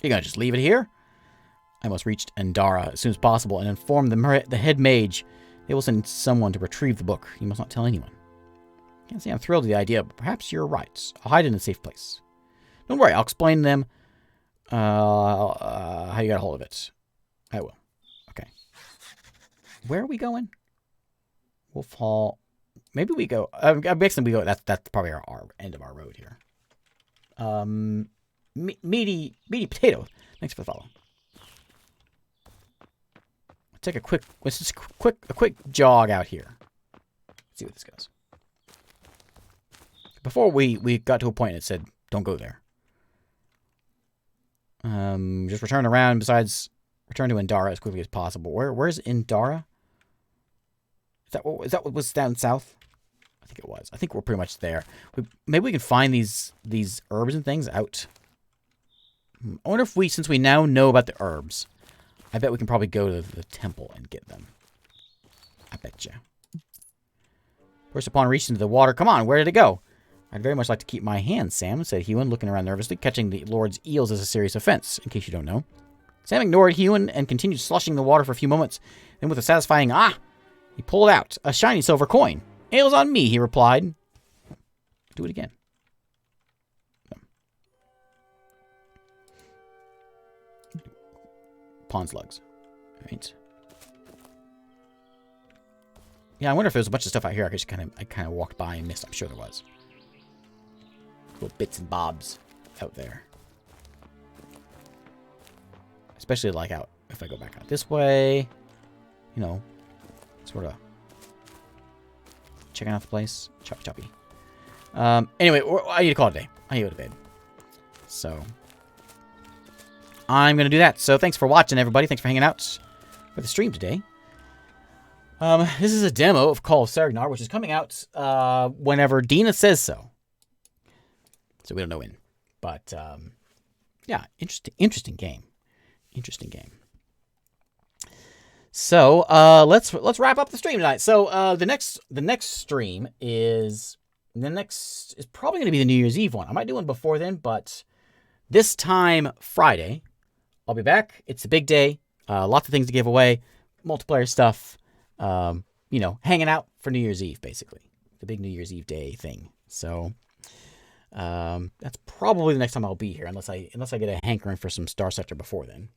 You're going to just leave it here? I must reach Endara as soon as possible and inform the head mage. They will send someone to retrieve the book. You must not tell anyone. Can't say I'm thrilled with the idea, but perhaps you're right. I'll hide it in a safe place. Don't worry, I'll explain to them how you got a hold of it. I will. Okay. Where are we going? Wolf Hall. Maybe we go. Basically, we go. That's probably our end of our road here. Meaty potato. Thanks for the follow. Take a quick jog out here. Let's see what this goes. Before we got to a point, it said, "Don't go there." Just return around. Besides, return to Endara as quickly as possible. Where's Endara? Is that what was down south? I think it was. I think we're pretty much there. Maybe we can find these herbs and things out. I wonder if since we now know about the herbs, I bet we can probably go to the temple and get them. I bet you. First, upon reaching the water, come on, where did it go? I'd very much like to keep my hands, Sam, said Hewen, looking around nervously. Catching the Lord's eels is a serious offense, in case you don't know. Sam ignored Hewen and continued slushing the water for a few moments. Then with a satisfying he pulled out a shiny silver coin. "Ales on me," he replied. Do it again. Pond slugs. All right. Yeah, I wonder if there's a bunch of stuff out here I kind of walked by and missed. I'm sure there was. Little bits and bobs out there. Especially like out if I go back out this way. You know, sort of checking out the place. Choppy. Anyway, I need to call it a day. I need to go to bed. So I'm going to do that. So thanks for watching, everybody. Thanks for hanging out for the stream today. This is a demo of Call of Saregnar, which is coming out whenever Dina says so. So we don't know when. But, yeah, interesting game. Interesting game. So, let's wrap up the stream tonight. So, the next stream is probably going to be the New Year's Eve one. I might do one before then, but this time Friday, I'll be back. It's a big day. Lots of things to give away. Multiplayer stuff. You know, hanging out for New Year's Eve, basically. The big New Year's Eve day thing. So, that's probably the next time I'll be here, unless I get a hankering for some Star Sector before then.